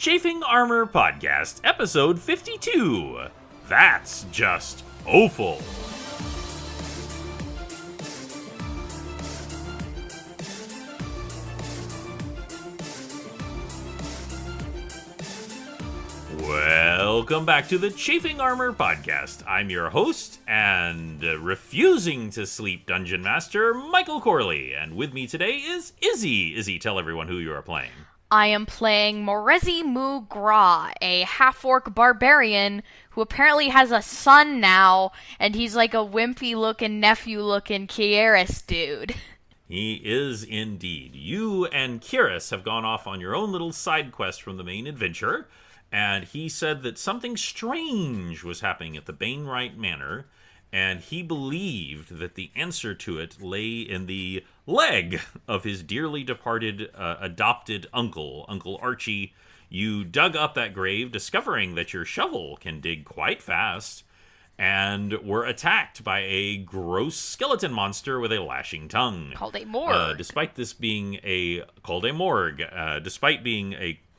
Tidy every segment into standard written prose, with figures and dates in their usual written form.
Chafing Armor Podcast, episode 52. That's just awful. Welcome back to the Chafing Armor Podcast. I'm your host and refusing to sleep Dungeon Master, Michael Corley. And with me today is Izzy. Izzy, tell everyone who you are playing. I am playing Morezi Mugra, a half-orc barbarian who apparently has a son now, and he's like a wimpy-looking, nephew-looking Kieris dude. He is indeed. You and Kieris have gone off on your own little side quest from the main adventure, and he said that something strange was happening at the Bainwright Manor, and he believed that the answer to it lay in the leg of his dearly departed adopted uncle, Uncle Archie. You dug up that grave, discovering that your shovel can dig quite fast, and were attacked by a gross skeleton monster with a lashing tongue. Called a morgue. Despite being a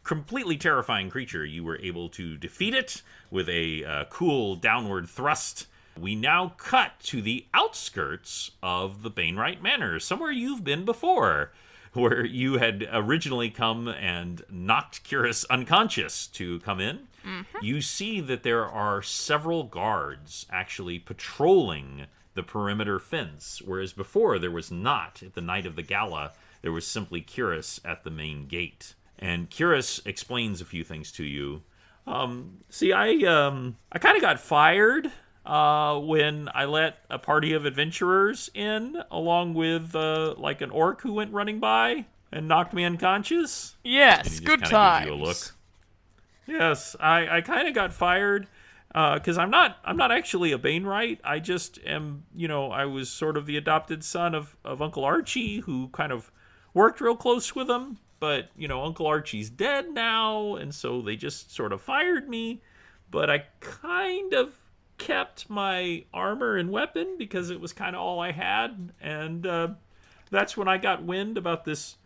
completely terrifying creature, you were able to defeat it with a cool downward thrust. We now cut to the outskirts of the Bainwright Manor, somewhere you've been before, where you had originally come and knocked Kieris unconscious to come in. Mm-hmm. You see that there are several guards actually patrolling the perimeter fence, whereas before there was not. At the night of the gala, there was simply Kieris at the main gate. And Kieris explains a few things to you. I kind of got fired when I let a party of adventurers in, along with an orc who went running by and knocked me unconscious. Yes, good times. Gives you a look. Yes, I kind of got fired because I'm not actually a Bainwright. I just am, I was sort of the adopted son of Uncle Archie, who kind of worked real close with him. But, Uncle Archie's dead now, and so they just sort of fired me. But I kind of kept my armor and weapon because it was kind of all I had. And that's when I got wind about this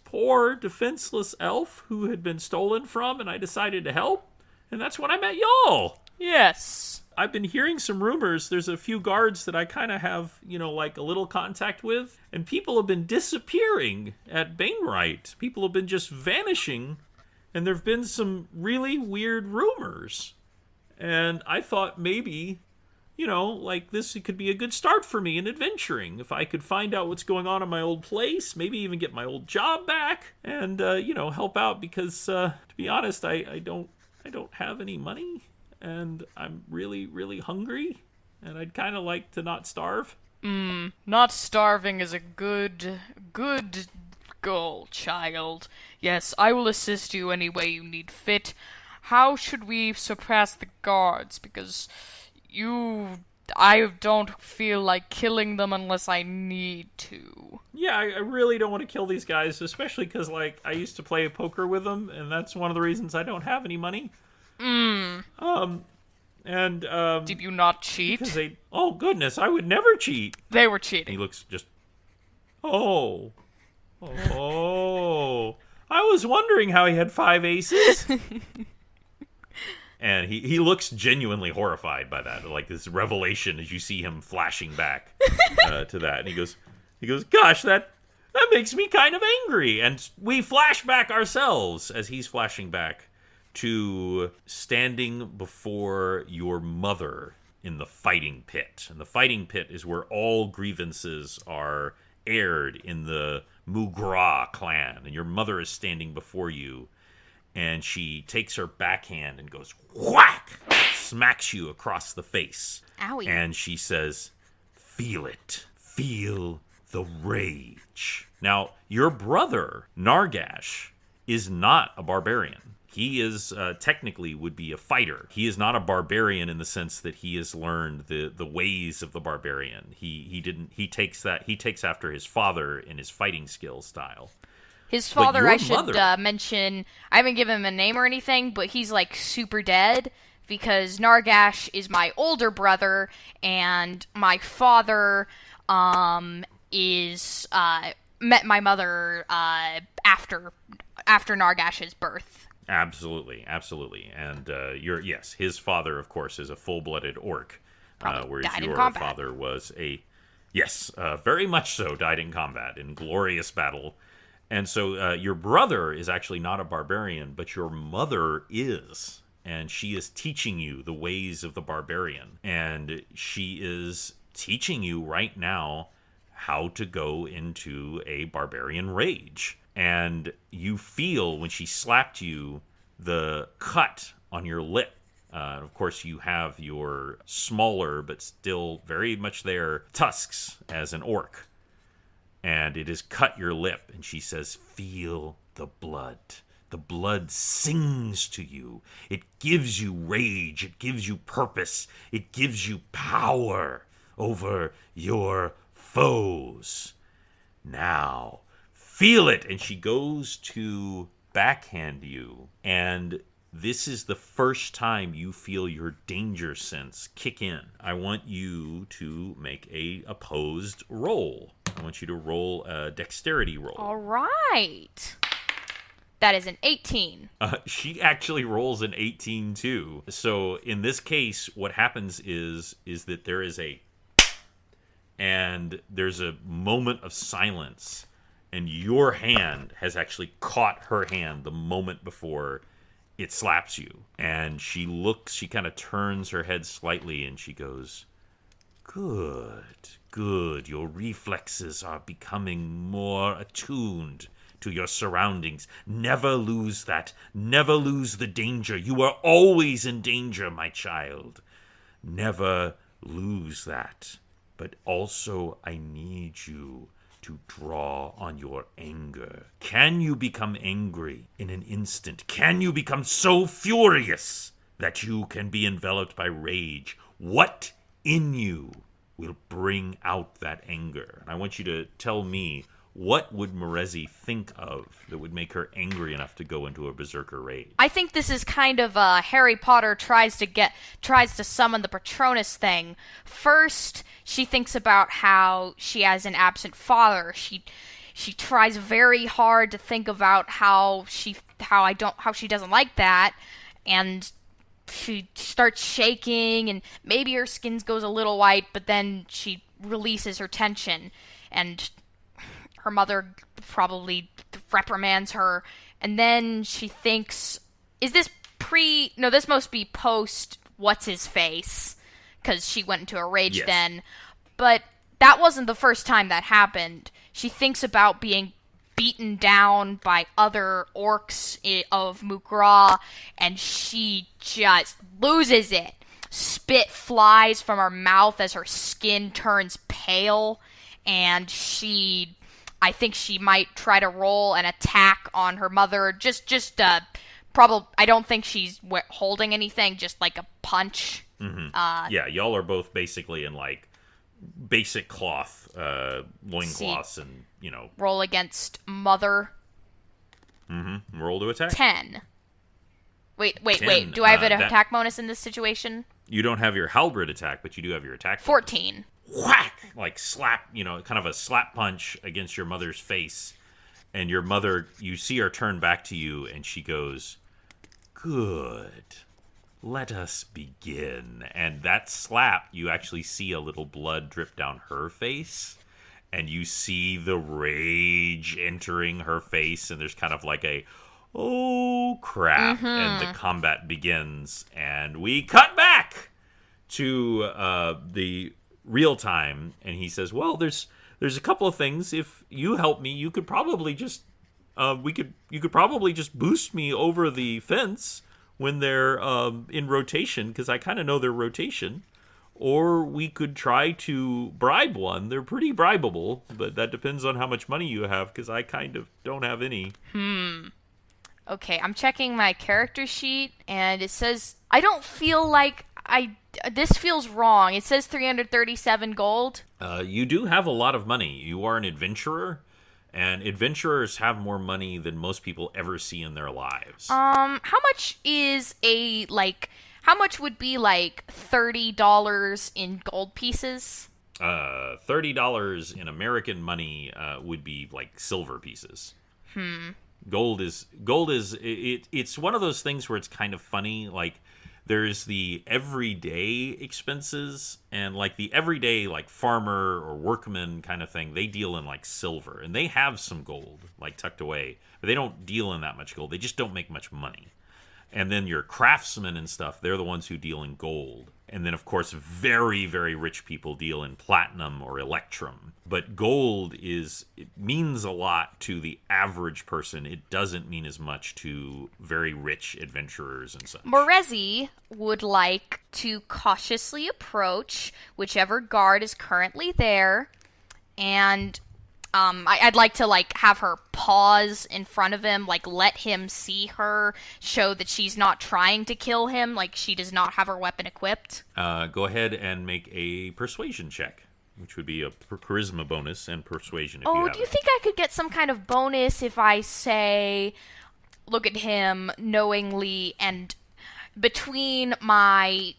poor, defenseless elf who had been stolen from, and I decided to help. And that's when I met y'all. Yes. I've been hearing some rumors. There's a few guards that I kind of have, a little contact with. And people have been disappearing at Bainwright. People have been just vanishing. And there have been some really weird rumors. And I thought maybe, this could be a good start for me in adventuring. If I could find out what's going on in my old place, maybe even get my old job back and, help out. Because, to be honest, I don't have any money. And I'm really, really hungry, and I'd kind of like to not starve. Not starving is a good goal, child. Yes, I will assist you any way you need fit. How should we surpass the guards? Because I don't feel like killing them unless I need to. Yeah, I really don't want to kill these guys, especially because, I used to play poker with them, and that's one of the reasons I don't have any money. Did you not cheat? Oh goodness, I would never cheat. They were cheating. He looks just, I was wondering how he had 5 aces. And he looks genuinely horrified by that, like this revelation as you see him flashing back to that. And he goes, gosh, that makes me kind of angry. And we flash back ourselves as he's flashing back to standing before your mother in the fighting pit. And the fighting pit is where all grievances are aired in the Mugra clan. And your mother is standing before you, and she takes her backhand and goes, whack! Smacks you across the face. Owie. And she says, feel it. Feel the rage. Now, your brother, Nargash, is not a barbarian. He is technically would be a fighter. He is not a barbarian in the sense that he has learned the ways of the barbarian. He takes after his father in his fighting skill style. His father, I should mention, I haven't given him a name or anything, but he's super dead because Nargash is my older brother, and my father met my mother after Nargash's birth. Absolutely, absolutely. And yes, his father, of course, is a full-blooded orc, Probably whereas died in your combat. father was a yes, very much so, died in combat in glorious battle. And so your brother is actually not a barbarian, but your mother is. And she is teaching you the ways of the barbarian. And she is teaching you right now how to go into a barbarian rage. And you feel when she slapped you the cut on your lip. Of course, you have your smaller, but still very much there, tusks as an orc. And it has cut your lip. And she says, feel the blood. The blood sings to you. It gives you rage. It gives you purpose. It gives you power over your foes. Now, feel it. And she goes to backhand you. And this is the first time you feel your danger sense kick in. I want you to make a opposed roll. I want you to roll a dexterity roll. All right. That is an 18. She actually rolls an 18 too. So in this case, what happens is that there is there's a moment of silence, and your hand has actually caught her hand the moment before it slaps you. And she kind of turns her head slightly, and she goes, Good. Your reflexes are becoming more attuned to your surroundings. Never lose that. Never lose the danger. You are always in danger, my child. Never lose that. But also, I need you to draw on your anger. Can you become angry in an instant? Can you become so furious that you can be enveloped by rage? What in you will bring out that anger? And I want you to tell me, what would Morezi think of that would make her angry enough to go into a berserker rage? I think this is kind of Harry Potter tries to summon the Patronus thing. First, she thinks about how she has an absent father. She tries very hard to think about how she doesn't like that, and she starts shaking, and maybe her skin goes a little white, but then she releases her tension, and her mother probably reprimands her, and then she thinks, this must be post what's-his-face, because she went into a rage then, but that wasn't the first time that happened. She thinks about being beaten down by other orcs of Mukra, and she just loses it. Spit flies from her mouth as her skin turns pale, and I think she might try to roll an attack on her mother. I don't think she's holding anything, just like a punch. Mm-hmm. Y'all are both basically in like basic cloth loincloths, and roll against mother. Mm-hmm. Roll to attack. 10. Wait. 10. Do I have an attack bonus in this situation? You don't have your halberd attack, but you do have your attack bonus. 14. Whack! Like slap, kind of a slap punch against your mother's face. And your mother, you see her turn back to you, and she goes, Good. Let us begin. And that slap, you actually see a little blood drip down her face. And you see the rage entering her face. And there's kind of like a, oh, crap. Mm-hmm. And the combat begins. And we cut back to the real time. And he says, well, there's a couple of things. If you help me, you could probably just, you could probably just boost me over the fence when they're in rotation, because I kind of know their rotation. Or we could try to bribe one. They're pretty bribable, but that depends on how much money you have, because I kind of don't have any. Okay, I'm checking my character sheet, and it says, I don't feel like this feels wrong. It says 337 gold. You do have a lot of money. You are an adventurer. And adventurers have more money than most people ever see in their lives. How much would be like $30 in gold pieces? $30 in American money would be like silver pieces. It's one of those things where it's kind of funny. Like, there's the everyday expenses, and like the everyday like farmer or workman kind of thing, they deal in like silver, and they have some gold like tucked away, but they don't deal in that much gold. They just don't make much money. And then your craftsmen and stuff, they're the ones who deal in gold. And then, of course, very, very rich people deal in platinum or electrum. But gold it means a lot to the average person. It doesn't mean as much to very rich adventurers and such. Morezi would like to cautiously approach whichever guard is currently there, and I'd like to, like, have her pause in front of him, like, let him see her, show that she's not trying to kill him, like, she does not have her weapon equipped. Go ahead and make a persuasion check, which would be a charisma bonus and persuasion if you have do you it. think I could get some kind of bonus if I say, look at him knowingly, and between my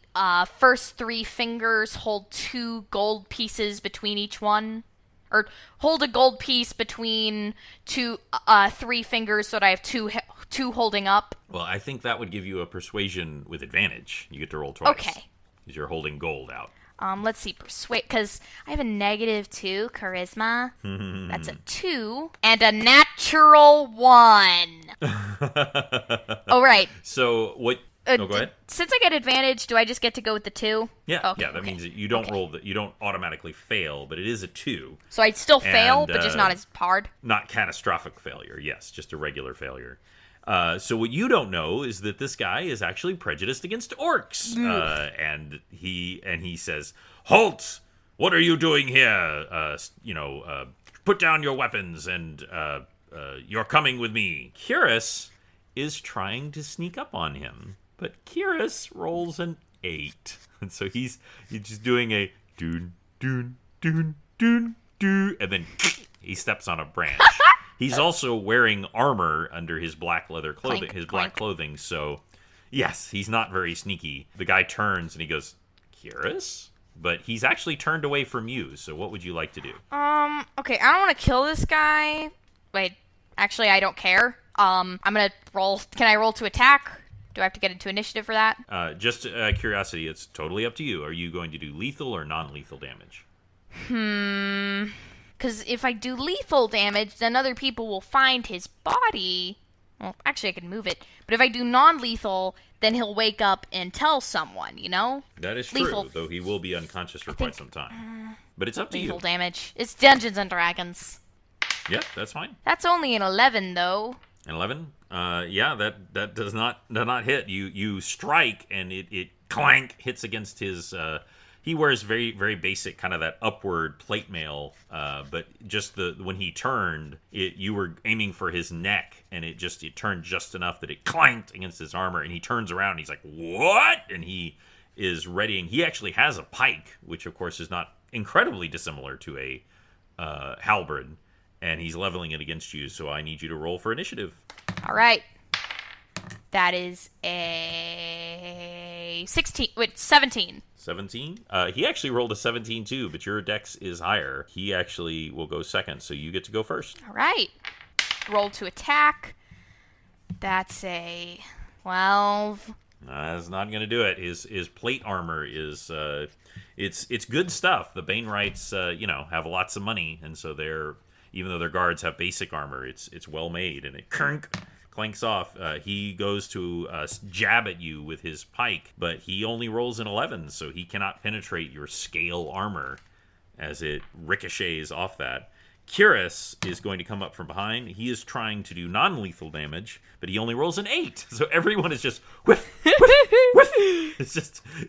first 3 fingers hold 2 gold pieces between each one? Or hold a gold piece between 3 fingers so that I have two holding up. Well, I think that would give you a persuasion with advantage. You get to roll twice. Okay. Because you're holding gold out. Let's see, persuade, because I have a -2 charisma. That's a 2 and a natural 1. Oh, right. So what? Go ahead. Since I get advantage, do I just get to go with the 2? Yeah, Okay, that means that you don't roll you don't automatically fail, but it is a 2. So I still fail, And, but just not as hard. Not catastrophic failure. Yes, just a regular failure. So what you don't know is that this guy is actually prejudiced against orcs, and he says, "Halt! What are you doing here? Put down your weapons, and you're coming with me." Cyrus is trying to sneak up on him, but Cyrus rolls an 8, and so he's just doing a doon doon doon doon doon, and then he steps on a branch. He's also wearing armor under his black leather clothing, black clothing. So, yes, he's not very sneaky. The guy turns and he goes, "Cyrus?" But he's actually turned away from you. So, what would you like to do? Okay, I don't want to kill this guy. Wait, actually, I don't care. I'm gonna roll. Can I roll to attack? Do I have to get into initiative for that? Just curiosity, it's totally up to you. Are you going to do lethal or non-lethal damage? Because if I do lethal damage, then other people will find his body. Well, actually, I can move it. But if I do non-lethal, then he'll wake up and tell someone, you know? That is Lethal. true, though he will be unconscious for quite some time. But it's up to Lethal you. damage. It's Dungeons and Dragons. Yeah, that's fine. That's only an 11, though. An 11? Yeah, that does not hit. You strike, and it clank hits against his. He wears very, very basic kind of that upward plate mail, but just when he turned, you were aiming for his neck, and it turned just enough that it clanked against his armor, and he turns around, and he's like, "What?" And he is readying. He actually has a pike, which of course is not incredibly dissimilar to a halberd, and he's leveling it against you. So I need you to roll for initiative. All right. That is a 16. Wait, 17. 17? He actually rolled a 17 too, but your dex is higher. He actually will go second, so you get to go first. All right. Roll to attack. That's a 12. That's not going to do it. His plate armor is it's good stuff. The Banewrights have lots of money, and so even though their guards have basic armor, it's well made, and it clanks off. He goes to jab at you with his pike, but he only rolls an 11, so he cannot penetrate your scale armor as it ricochets off that. Cyrus is going to come up from behind. He is trying to do non-lethal damage, but he only rolls an 8. So everyone is just whiff, whiff, whiff.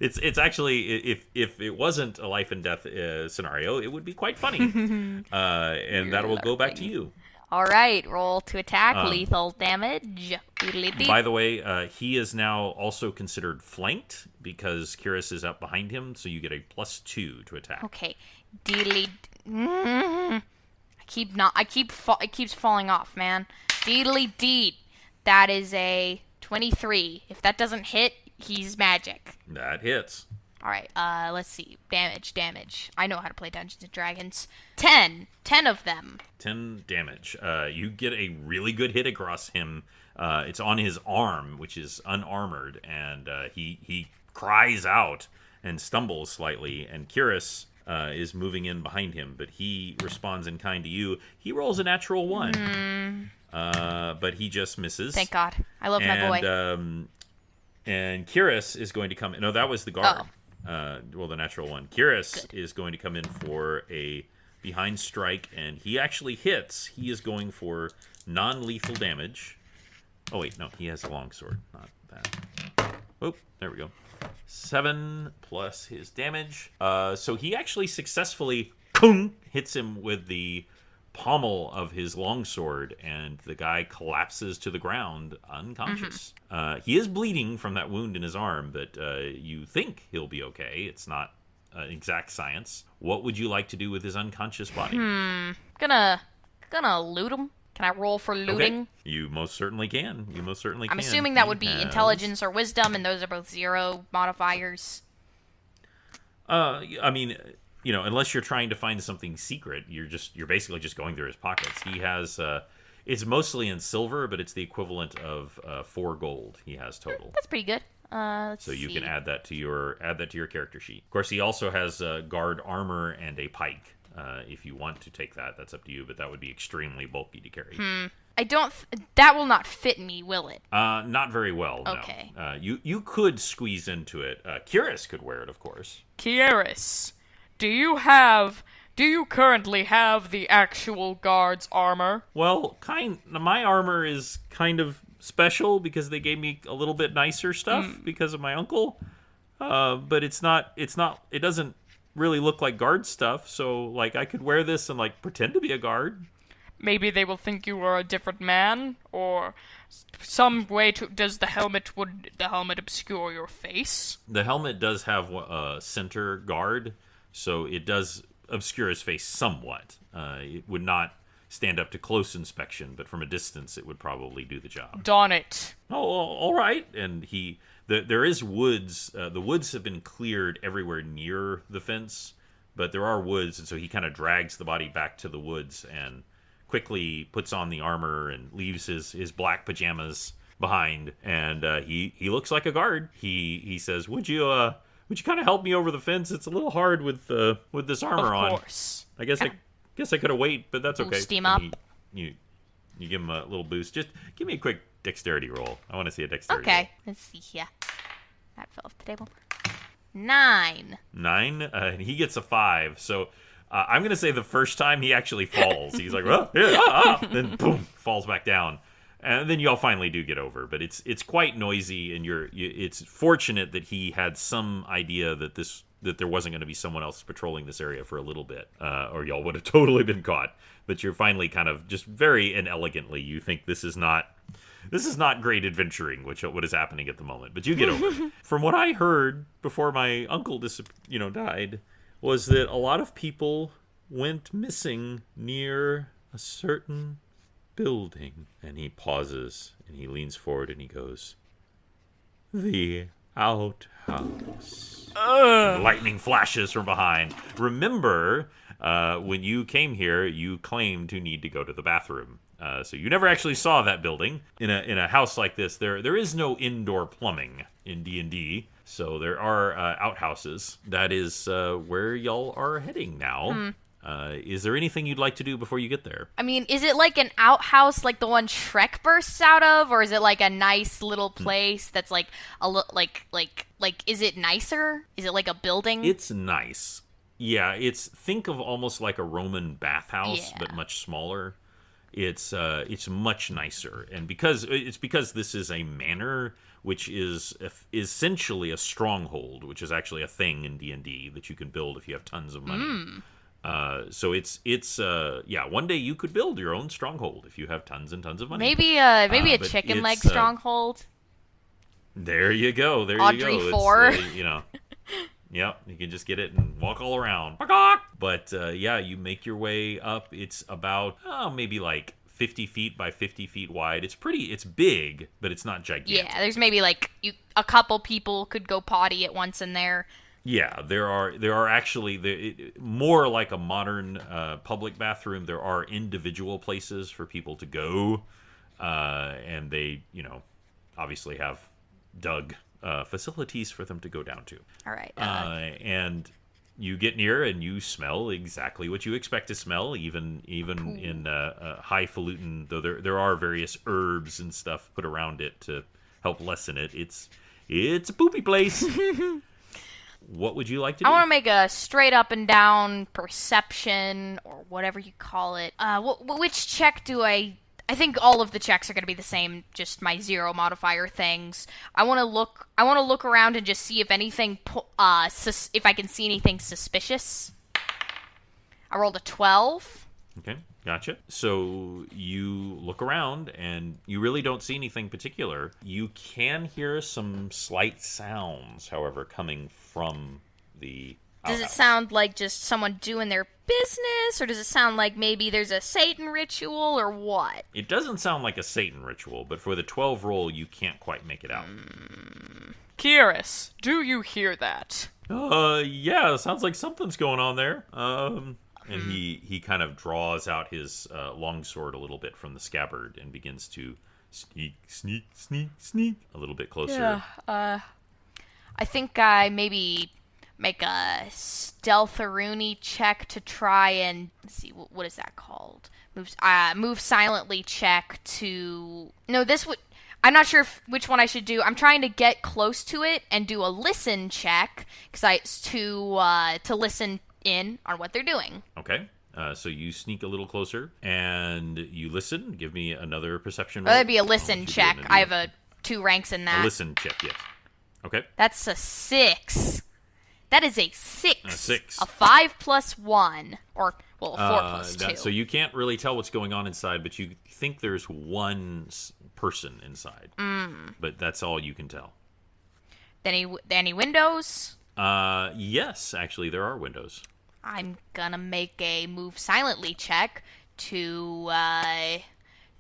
It's actually, if it wasn't a life and death scenario, it would be quite funny. And that will go back to you. All right, roll to attack, lethal damage. By the way, he is now also considered flanked because Cyrus is up behind him, so you get a +2 to attack. Okay, it keeps falling off, man. Deedly deed. That is a 23. If that doesn't hit, he's magic. That hits. Alright, let's see. Damage. I know how to play Dungeons & Dragons. 10. 10 of them. 10 damage. You get a really good hit across him. It's on his arm, which is unarmored, and he cries out and stumbles slightly, and Cyrus is moving in behind him, but he responds in kind to you. He rolls a natural 1, but he just misses. Thank God. I love my boy. And Cyrus is going to come in. No, that was the guard. The natural 1. Cyrus is going to come in for a behind strike, and he actually hits. He is going for non-lethal damage. Oh, wait, no, he has a longsword. Not that. Oh, there we go. 7 plus his damage. So he actually successfully hits him with the pommel of his longsword, and the guy collapses to the ground unconscious. He is bleeding from that wound in his arm, but you think he'll be okay. It's not exact science. What would you like to do with his unconscious body? Gonna loot him. Can I roll for looting? Okay. You most certainly can. I'm assuming that would be intelligence or wisdom, and those are both 0 modifiers. I mean, unless you're trying to find something secret, you're basically just going through his pockets. He has it's mostly in silver, but it's the equivalent of 4 gold he has total. That's pretty good. Let's so you see. can add that to your character sheet. Of course, he also has guard armor and a pike. If you want to take that, that's up to you, but that would be extremely bulky to carry. I don't. That will not fit me, will it? Not very well. Okay. No. You could squeeze into it. Cyrus could wear it, of course. Cyrus, do you currently have the actual guard's armor? Well, my armor is kind of special because they gave me a little bit nicer stuff because of my uncle. But it doesn't really look like guard stuff, so like I could wear this and like pretend to be a guard. Maybe they will think you are a different man, or some way to. Would the helmet obscure your face? The helmet does have a center guard, so it does obscure his face somewhat. It would not stand up to close inspection, but from a distance it would probably do the job. Darn it. Oh, all right. And there is woods. The woods have been cleared everywhere near the fence, but there are woods, and so he kind of drags the body back to the woods and quickly puts on the armor and leaves his black pajamas behind, and he looks like a guard. He says, "Would you kind of help me over the fence? It's a little hard with this armor on." Of course. I guess I could have waited, but that's okay. Boost him up. You give him a little boost. Just give me a quick dexterity roll. I want to see a dexterity Okay. roll. Let's see here. That fell off the table. 9. 9, and he gets a 5. So I'm going to say the first time he actually falls. He's like, oh, yeah, then boom, falls back down. And then y'all finally do get over. But it's quite noisy, and it's fortunate that he had some idea that there wasn't going to be someone else patrolling this area for a little bit, or y'all would have totally been caught. But you're finally kind of just very inelegantly, you think this is not great adventuring, what is happening at the moment. But you get over it. From what I heard before my uncle died, was that a lot of people went missing near a certain building. And he pauses, and he leans forward, and he goes, "The outhouse." Lightning flashes from behind. Remember, when you came here, you claimed to need to go to the bathroom. So you never actually saw that building. In a house like this, there is no indoor plumbing in D&D. So there are outhouses. That is where y'all are heading now. Is there anything you'd like to do before you get there? I mean, is it like an outhouse like the one Shrek bursts out of, or is it like a nice little place that's like is it nicer? Is it like a building? It's nice. Yeah, think of almost like a Roman bathhouse, but much smaller. It's much nicer, and because this is a manor, which is essentially a stronghold, which is actually a thing in D&D that you can build if you have tons of money. So it's one day you could build your own stronghold if you have tons and tons of money. Maybe a chicken leg stronghold. There you go. Audrey you go. 4. Yep, you can just get it and walk all around. But you make your way up. It's about maybe like 50 feet by 50 feet wide. It's big, but it's not gigantic. Yeah, there's maybe like a couple people could go potty at once in there. Yeah, there are actually more like a modern public bathroom. There are individual places for people to go, and they, obviously have dug facilities for them to go down to. All right. And you get near and you smell exactly what you expect to smell, even in highfalutin. Though there are various herbs and stuff put around it to help lessen it. It's a poopy place. What would you like to do? I want to make a straight up and down perception, or whatever you call it. Which check do I think all of the checks are going to be the same, just my 0 modifier things. I want to look around and just see if anything, if I can see anything suspicious. I rolled a 12. Okay, gotcha. So you look around and you really don't see anything particular. You can hear some slight sounds, however, coming from the outhouse. Does it sound like just someone doing their business, or does it sound like maybe there's a Satan ritual, or what? It doesn't sound like a Satan ritual, but for the 12 roll, you can't quite make it out. Kyrus, do you hear that? Yeah, sounds like something's going on there. And he kind of draws out his longsword a little bit from the scabbard and begins to sneak a little bit closer. Yeah, I think I maybe make a stealth-a-rooney check to try and, let's see, what is that called? Move silently check to, no, this would, I'm not sure which one I should do. I'm trying to get close to it and do a listen check, to listen in on what they're doing. Okay. So you sneak a little closer and you listen. Give me another perception roll. That'd be a listen check. I have 2 ranks in that. A listen check, yes. Okay. That's a 6. That is a 6. A 6. A 5 plus 1. Or, well, a 4 plus 2. So you can't really tell what's going on inside, but you think there's one person inside. But that's all you can tell. Any windows? Yes, actually, there are windows. I'm gonna make a move silently check to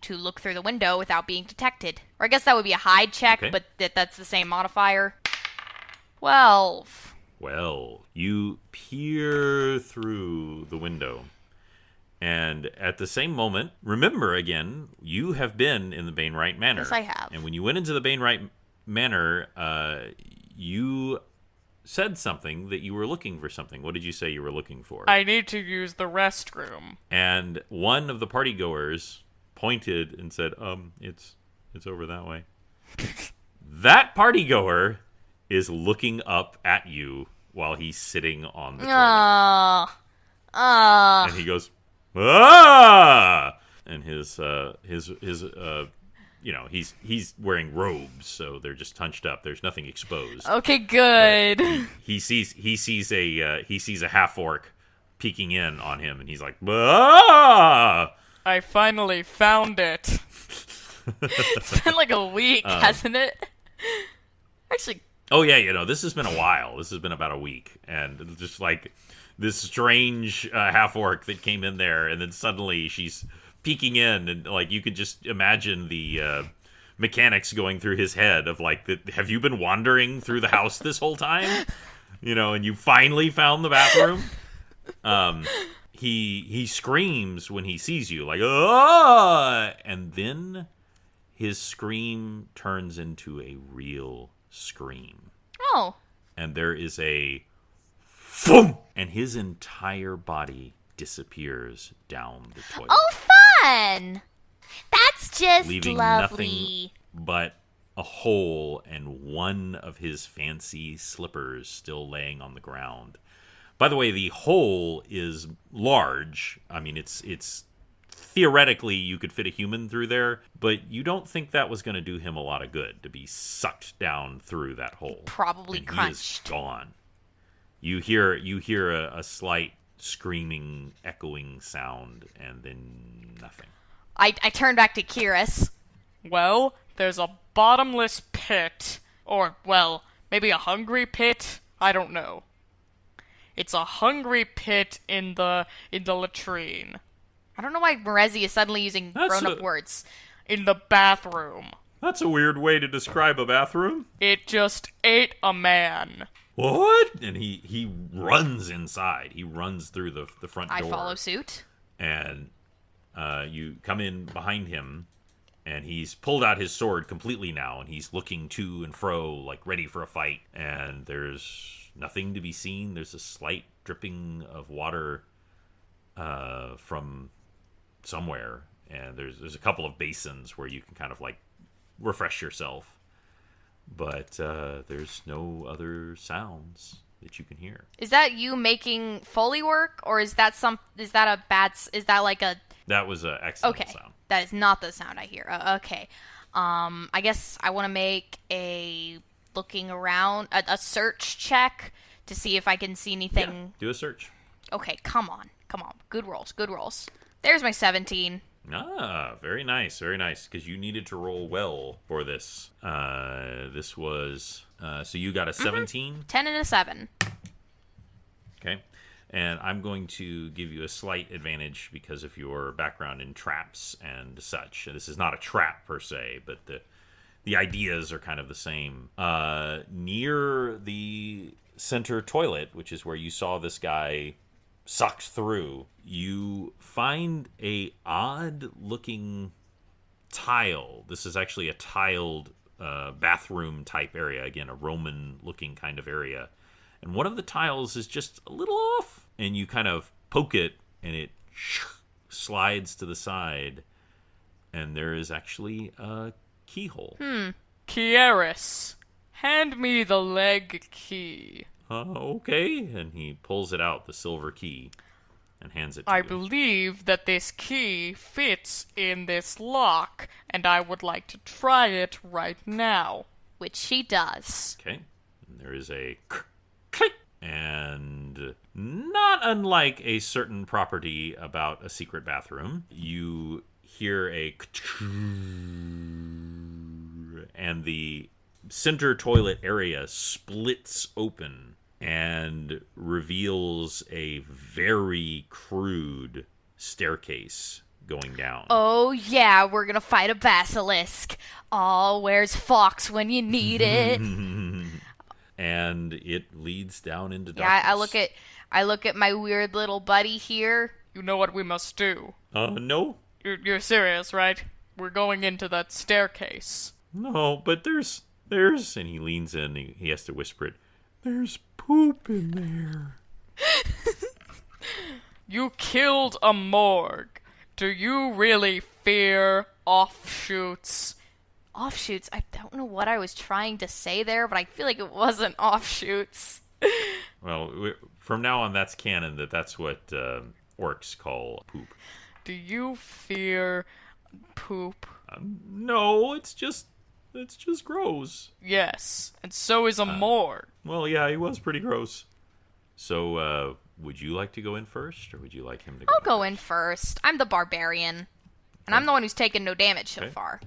look through the window without being detected. Or I guess that would be a hide check, Okay. but that's the same modifier. 12. Well, you peer through the window. And at the same moment, remember again, you have been in the Bainwright Manor. Yes, I have. And when you went into the Bainwright Manor, you said something that you were looking for something. What did you say you were looking for? I need to use the restroom. And one of the partygoers pointed and said, it's over that way. That partygoer is looking up at you while he's sitting on the toilet. And he goes, ah! And his he's wearing robes, so they're just hunched up. There's nothing exposed. Okay, good. He sees a half orc peeking in on him, and he's like, ah! I finally found it. It's been like a week, hasn't it? Actually, oh yeah, this has been a while. This has been about a week, and just like this strange half orc that came in there, and then suddenly she's peeking in, and like you could just imagine the mechanics going through his head of like, have you been wandering through the house this whole time? And you finally found the bathroom. He screams when he sees you, like, ah! And then his scream turns into a real scream. oh. And there is a thump, and his entire body disappears down the toilet. Oh, fun! That's just leaving lovely. nothing but a hole and one of his fancy slippers still laying on the ground. By the way, the hole is large. I mean, it's theoretically you could fit a human through there, but you don't think that was going to do him a lot of good to be sucked down through that hole. Probably and crunched. He is gone. You hear a slight screaming, echoing sound, and then nothing. I turn back to Kyrus. Well, there's a bottomless pit. Or, well, maybe a hungry pit? I don't know. It's a hungry pit in the latrine. I don't know why Merezi is suddenly using grown-up words. In the bathroom. That's a weird way to describe a bathroom. It just ate a man. what? And he runs inside. He runs through the front door. I follow suit. And you come in behind him, and he's pulled out his sword completely now, and he's looking to and fro, like ready for a fight. And there's nothing to be seen. There's a slight dripping of water from somewhere, and there's a couple of basins where you can kind of like refresh yourself. But there's no other sounds that you can hear. Is that you making Foley work, or is that like a... That was an excellent Okay, sound. that is not the sound I hear. Okay. I guess I want to make a looking around, a search check to see if I can see anything. Yeah, do a search. Okay, come on. Good rolls. There's my 17. Ah, very nice, because you needed to roll well for this. This was, so you got a 17? 10 and a 7. Okay. And I'm going to give you a slight advantage because of your background in traps and such. This is not a trap per se, but the ideas are kind of the same. Near the center toilet, which is where you saw this guy sucked through, you find a odd looking tile. This is actually a tiled bathroom type area. Again, a Roman looking kind of area. And one of the tiles is just a little off. And you kind of poke it, and it slides to the side. And there is actually a keyhole. Kieris, hand me the leg key. Okay. And he pulls it out, the silver key, and hands it to I you. believe that this key fits in this lock, and I would like to try it right now. Which she does. Okay. And there is a click. And not unlike a certain property about a secret bathroom, you hear a and the center toilet area splits open and reveals a very crude staircase going down. Oh yeah, we're gonna fight a basilisk. Oh, where's Fox when you need it? And it leads down into darkness. Yeah, I look at my weird little buddy here. You know what we must do. No. You're serious, right? We're going into that staircase. No, but there's, and he leans in, he has to whisper it, there's poop in there. You killed a morgue. Do you really fear offshoots? Offshoots? I don't know what I was trying to say there, but I feel like it wasn't offshoots. Well, from now on, that's canon, that's what orcs call poop. Do you fear poop? No, it's just gross. Yes, and so is a morgue. Well, yeah, he was pretty gross. So, would you like to go in first, or would you like him to go I'll go in first. I'm the barbarian. And I'm the one who's taken no damage so far.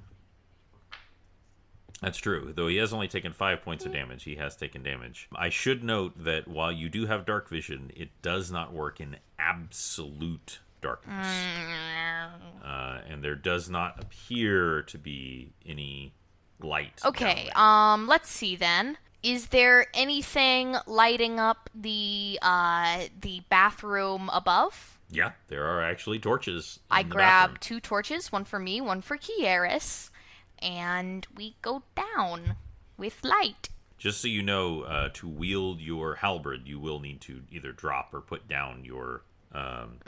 That's true. Though he has only taken 5 points of damage, he has taken damage. I should note that while you do have dark vision, it does not work in absolute darkness. And there does not appear to be any light. Okay, down there. let's see then. Is there anything lighting up the bathroom above? Yeah, there are actually torches. I in the grab bathroom. 2 torches, one for me, one for Kieris, and we go down with light. Just so you know, to wield your halberd, you will need to either drop or put down your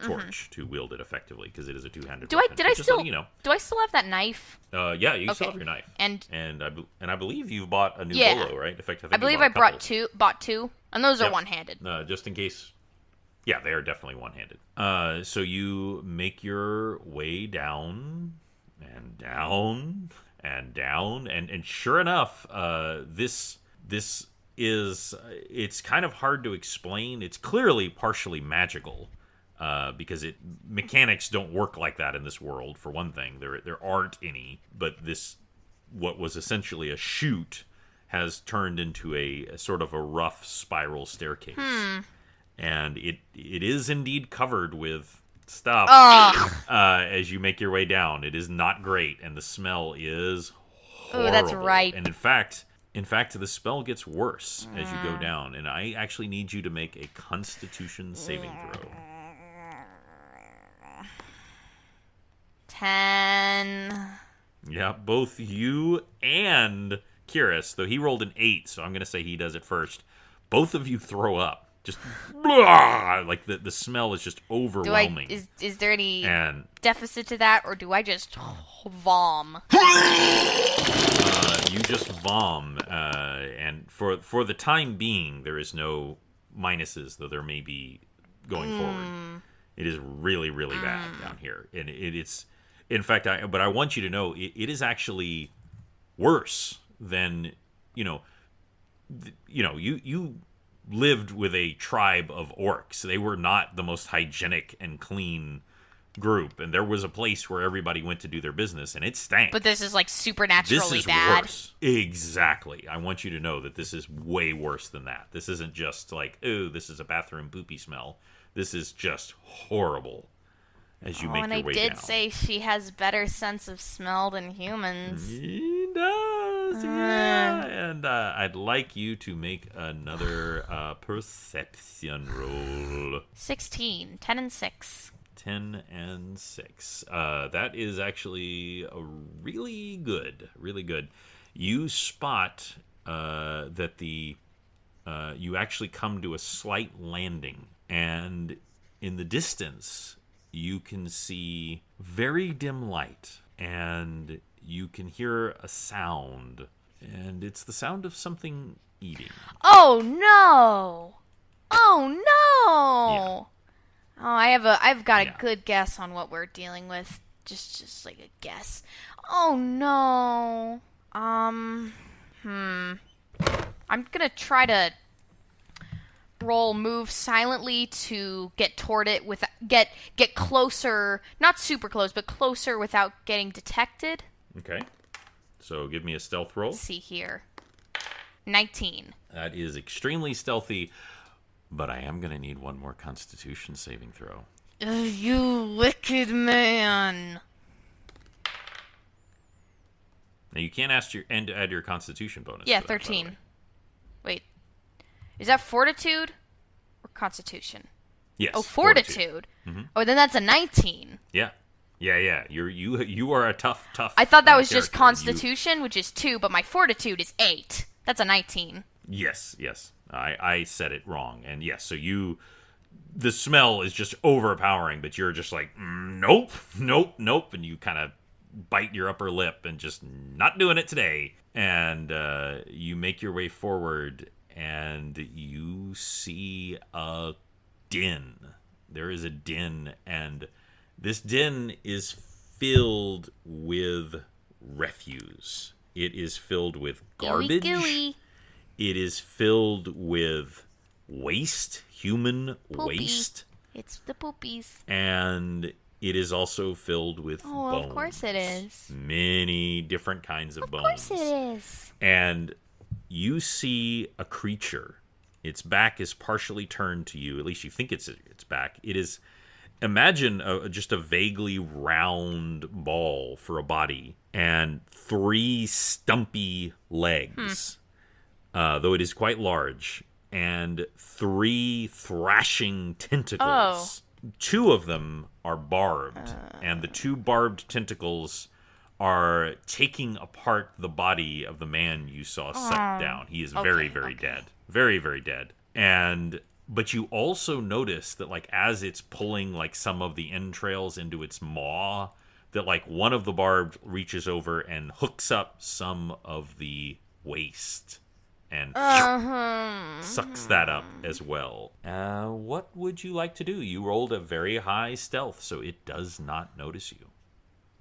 torch to wield it effectively, because it is a two-handed weapon. Do I Just still letting you know. do I still have that knife? Yeah, you still Okay. have your knife. And I believe you've bought a new Yeah. bolo, right? In fact, I believe I bought two, and those are one-handed. Just in case. Yeah, they are definitely one-handed. So you make your way down and down and down, and sure enough, this is it's kind of hard to explain. It's clearly partially magical. Because mechanics don't work like that in this world. For one thing, there aren't any. But this, what was essentially a chute, has turned into a sort of a rough spiral staircase, and it is indeed covered with stuff. As you make your way down, it is not great, and the smell is horrible. Ooh, that's right. And in fact, In fact, the spell gets worse as you go down, and I actually need you to make a Constitution saving throw. 10. Yeah, both you and Kyrus, though he rolled an 8, so I'm going to say he does it first. Both of you throw up. Just, blah, like the smell is just overwhelming. Is there any And deficit to that, or do I just vom? you just vom, and for the time being, there is no minuses, though there may be going forward. It is really, really bad down here, and it's, in fact, but I want you to know it is actually worse than you lived with a tribe of orcs. They were not the most hygienic and clean group, and there was a place where everybody went to do their business, and it stank. But this is like supernaturally this is bad. Worse. Exactly. I want you to know that this is way worse than that. This isn't just like, oh, this is a bathroom poopy smell. This is just horrible as you make your way down. And I did say she has better sense of smell than humans. He does, yeah. And I'd like you to make another perception roll. 16. 10 and 6. 10 and 6. That is actually really good. Really good. You spot that you actually come to a slight landing, and in the distance you can see very dim light, and you can hear a sound, and it's the sound of something eating. Oh no! Oh no! Yeah. Oh, I've got a good guess on what we're dealing with. Just like a guess. Oh no. I'm gonna try to move silently to get toward it with get closer, not super close, but closer without getting detected. Okay. So give me a stealth roll. Let's see here. 19. That is extremely stealthy, but I am going to need one more Constitution saving throw. You wicked man. Now you can't add your Constitution bonus. Yeah, to that, 13. by the way. Wait. Is that Fortitude or Constitution? Yes. Oh, Fortitude. Mm-hmm. Oh, then that's a 19. Yeah. You are a tough. I thought that was character. just Constitution, which is 2, but my Fortitude is 8. That's a 19. Yes. I said it wrong, and yes. So the smell is just overpowering, but you're just like, nope, and you kind of bite your upper lip and just not doing it today. And you make your way forward, and you see a den. There is a den, and this den is filled with refuse. It is filled with garbage. Gooey. It is filled with waste, human Poopy. waste. It's the poopies. And it is also filled with bones. Of course it is. Many different kinds of bones. Of course it is. And you see a creature. Its back is partially turned to you. At least you think it's its back. It is, imagine just a vaguely round ball for a body and 3 stumpy legs, though it is quite large, and 3 thrashing tentacles. 2 of them are barbed, and the 2 barbed tentacles are taking apart the body of the man you saw sucked down. He is very, very dead. Very, very dead. But you also notice that, like, as it's pulling, like, some of the entrails into its maw, that, like, one of the barbed reaches over and hooks up some of the waste and sucks that up as well. What would you like to do? You rolled a very high stealth, so it does not notice you.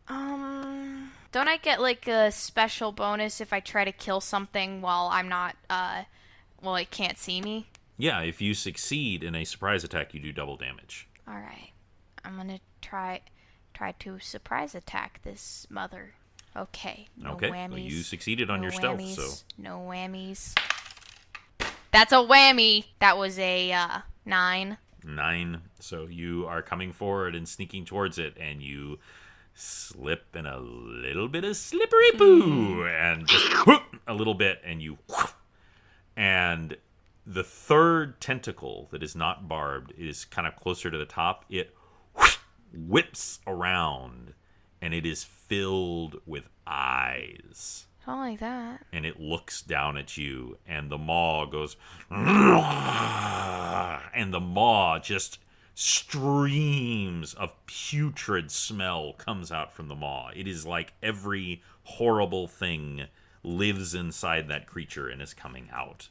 Don't I get like a special bonus if I try to kill something while I'm not, well, it can't see me? Yeah, if you succeed in a surprise attack, you do double damage. Alright. I'm gonna try to surprise attack this mother. Okay. No whammies. Well, you succeeded on your stealth, so. No whammies. That's a whammy! That was a, 9. 9. So you are coming forward and sneaking towards it, and you slip in a little bit of slippery poo, and just whoop, a little bit, and you whoop. And the third tentacle that is not barbed is kind of closer to the top. It whips around, and it is filled with eyes. I don't like that. And it looks down at you, and the maw goes, and the maw just streams of putrid smell comes out from the maw. It is like every horrible thing lives inside that creature and is coming out.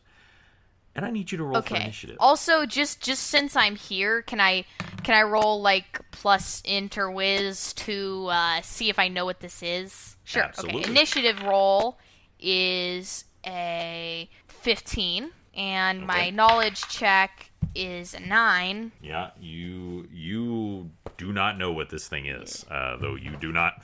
And I need you to roll for initiative. Also, just since I'm here, can I roll like plus int or whiz to see if I know what this is? Sure. Absolutely. Okay. Initiative roll is a 15, and my knowledge check is a 9. Yeah, you do not know what this thing is, though you do not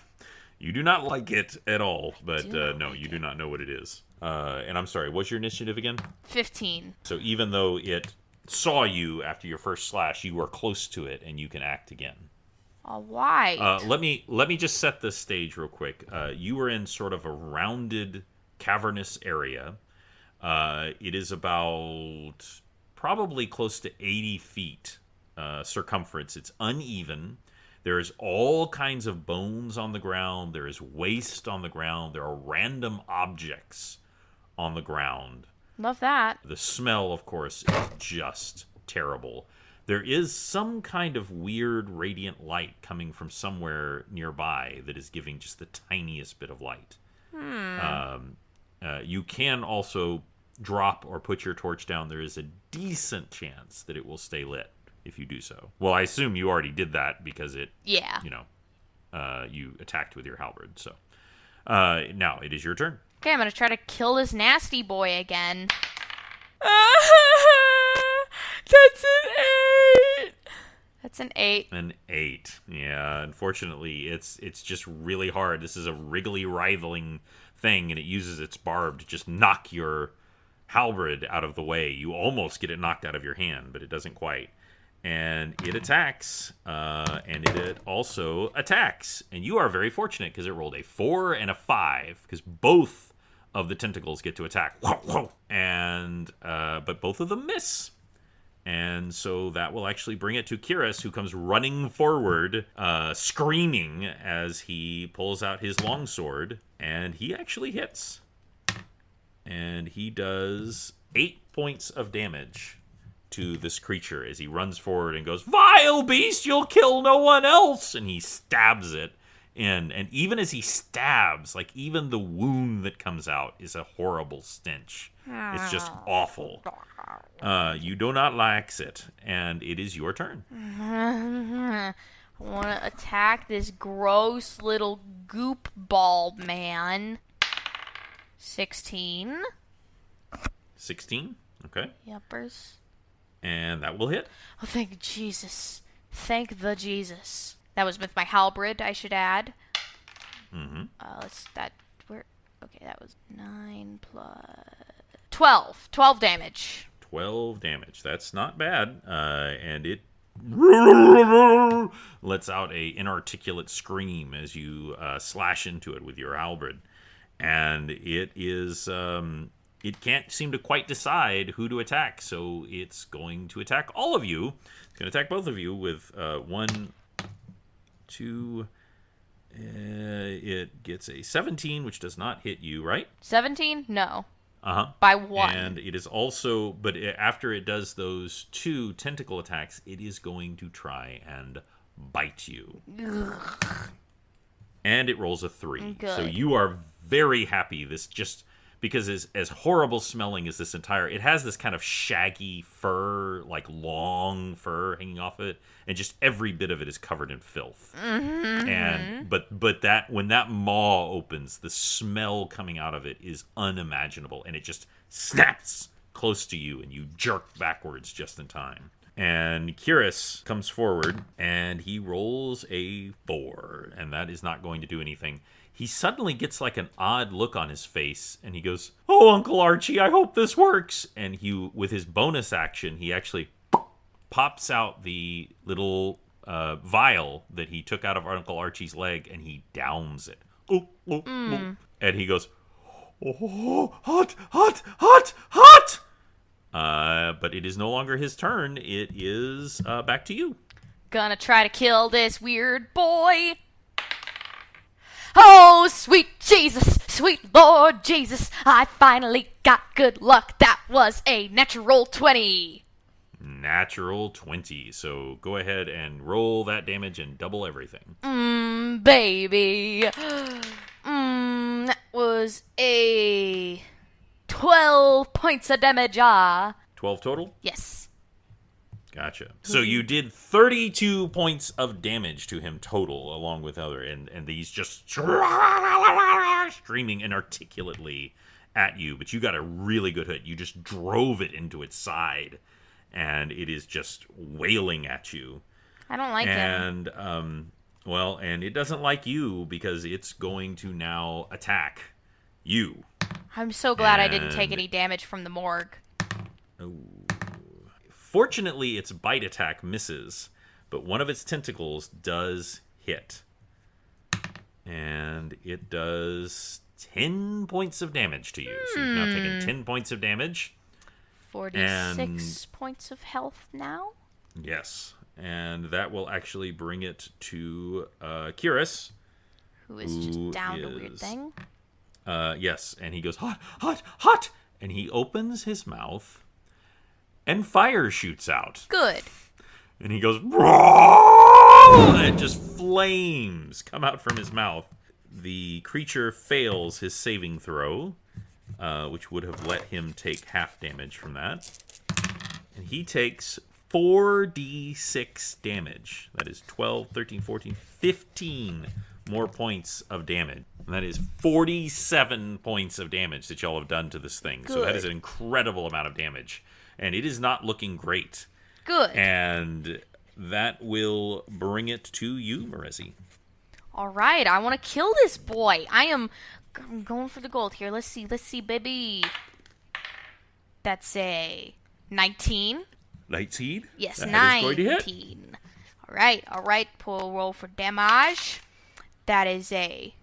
like it at all. But no, you do not know what it is. And I'm sorry, what's your initiative again? 15. So even though it saw you after your first slash, you are close to it, and you can act again. All right. Let me just set the stage real quick. You are in sort of a rounded, cavernous area. It is about probably close to 80 feet circumference. It's uneven. There's all kinds of bones on the ground. There is waste on the ground. There are random objects on the ground. Love that. The smell, of course, is just terrible. There is some kind of weird radiant light coming from somewhere nearby that is giving just the tiniest bit of light. You can also drop or put your torch down. There is a decent chance that it will stay lit if you do so. Well, I assume you already did that because it, you attacked with your halberd. So now it is your turn. Okay, I'm gonna try to kill this nasty boy again. That's an 8. That's an 8. An 8. Yeah, unfortunately, it's just really hard. This is a wriggly, writhing thing, and it uses its barb to just knock your halberd out of the way. You almost get it knocked out of your hand, but it doesn't quite. And it attacks, and it also attacks. And you are very fortunate because it rolled a 4 and a 5, because both of the tentacles get to attack. And but both of them miss. And so that will actually bring it to Kiris, who comes running forward, screaming as he pulls out his longsword. And he actually hits. And he does 8 points of damage to this creature as he runs forward and goes, "Vile beast, you'll kill no one else!" And he stabs it in. And even as he stabs, like even the wound that comes out is a horrible stench. It's just awful. You do not like it, and it is your turn. I want to attack this gross little goop ball man. 16. 16, okay. Yuppers. And that will hit. Oh, thank Jesus. Thank the Jesus. That was with my halberd, I should add. Mm-hmm. Okay, that was 9 plus 12. 12 damage. 12 damage. That's not bad. And it lets out a inarticulate scream as you slash into it with your halberd. And it is... it can't seem to quite decide who to attack, so it's going to attack all of you. It's going to attack both of you with 1, 2... it gets a 17, which does not hit you, right? 17? No. Uh-huh. By 1. And it is also... But after it does those 2 tentacle attacks, it is going to try and bite you. Ugh. And it rolls a 3. Good. So you are very happy. This just... Because as horrible smelling as this entire... It has this kind of shaggy fur, like long fur hanging off of it. And just every bit of it is covered in filth. Mm-hmm. And but that when that maw opens, the smell coming out of it is unimaginable. And it just snaps close to you. And you jerk backwards just in time. And Kiris comes forward. And he rolls a 4. And that is not going to do anything. He suddenly gets like an odd look on his face, and he goes, "Oh, Uncle Archie, I hope this works." And he, with his bonus action, he actually pops out the little vial that he took out of Uncle Archie's leg, and he downs it. Oh, oh, oh. And he goes, oh, hot, hot, hot, hot! But it is no longer his turn. It is back to you. Gonna try to kill this weird boy. Oh, sweet Jesus, sweet Lord Jesus, I finally got good luck. That was a natural 20. Natural 20. So go ahead and roll that damage and double everything. Baby. That was a 12 points of damage. 12 total? Yes. Gotcha. So you did 32 points of damage to him total, along with other, and these just screaming inarticulately at you, but you got a really good hit. You just drove it into its side, and it is just wailing at you. I don't like him. And, and it doesn't like you because it's going to now attack you. I'm so glad I didn't take any damage from the morgue. Oh. Fortunately, its bite attack misses, but one of its tentacles does hit. And it does 10 points of damage to you. So you've now taken 10 points of damage. 46 points of health now? Yes. And that will actually bring it to Kiris. Who is just down a weird thing. Yes, and he goes, hot, hot, hot! And he opens his mouth, and fire shoots out. Good. And he goes, and just flames come out from his mouth. The creature fails his saving throw, which would have let him take half damage from that. And he takes 4d6 damage. That is 12, 13, 14, 15 more points of damage. And that is 47 points of damage that y'all have done to this thing. Good. So that is an incredible amount of damage. And it is not looking great. Good. And that will bring it to you, Marezi. All right, I want to kill this boy. I'm going for the gold here. Let's see, baby. That's a 19. 19? Yes, that 19. All right. Pull roll for damage. That is a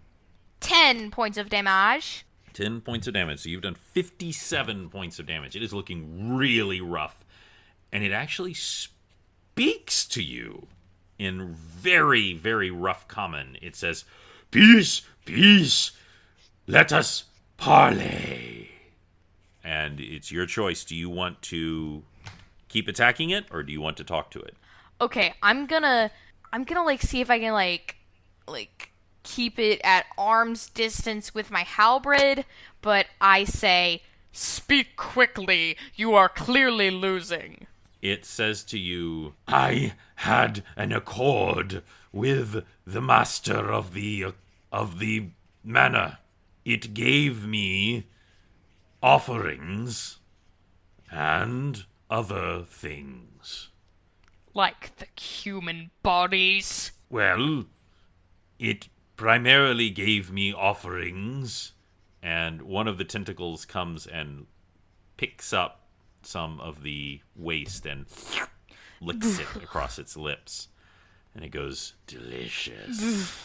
10 points of damage. 10 points of damage. So you've done 57 points of damage. It is looking really rough. And it actually speaks to you in very, very rough common. It says, peace, peace, let us parley. And it's your choice. Do you want to keep attacking it, or do you want to talk to it? Okay, I'm gonna see if I can keep it at arm's distance with my halberd, but I say, speak quickly, you are clearly losing. It says to you, I had an accord with the master of the manor. It gave me offerings and other things. Like the human bodies? Well, it primarily gave me offerings, and one of the tentacles comes and picks up some of the waste and licks it across its lips. And it goes, delicious.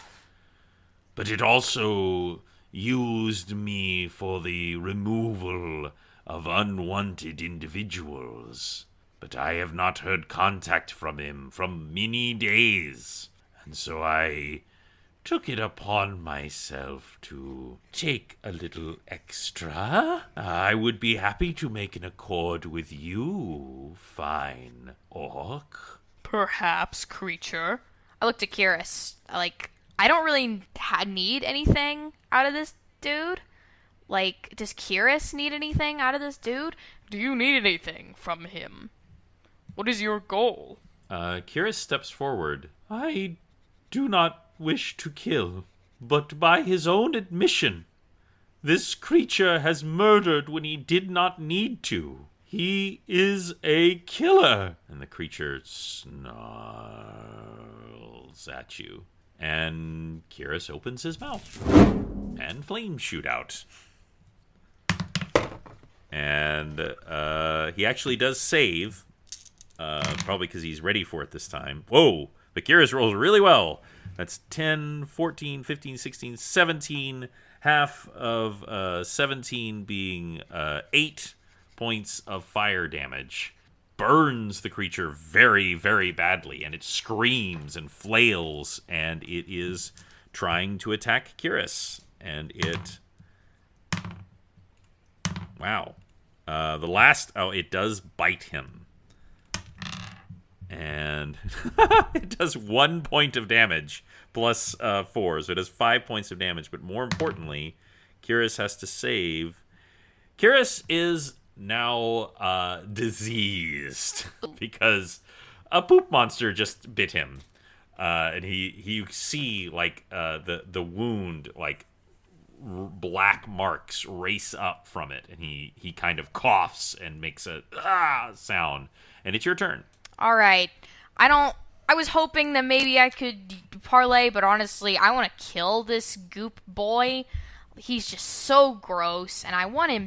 But it also used me for the removal of unwanted individuals. But I have not heard contact from him from many days. And so I took it upon myself to take a little extra. I would be happy to make an accord with you, fine orc. Perhaps, creature. I looked at Kiris. I don't really need anything out of this dude. Does Kiris need anything out of this dude? Do you need anything from him? What is your goal? Kiris steps forward. I do not wish to kill, but by his own admission, this creature has murdered when he did not need to. He is a killer. And the creature snarls at you. And Kiris opens his mouth. And flames shoot out. And he actually does save. Probably because he's ready for it this time. Whoa! But Curious rolls really well. That's 10, 14, 15, 16, 17. Half of 17 being 8 points of fire damage. Burns the creature very, very badly, and it screams and flails, and it is trying to attack Curious. And it... Wow. It does bite him. And it does 1 point of damage plus 4. So it does 5 points of damage. But more importantly, Curious has to save. Curious is now diseased because a poop monster just bit him. And you see like the wound, like black marks race up from it, and he kind of coughs and makes a sound. And it's your turn. All right. I was hoping that maybe I could parlay, but honestly, I want to kill this goop boy. He's just so gross, and I want him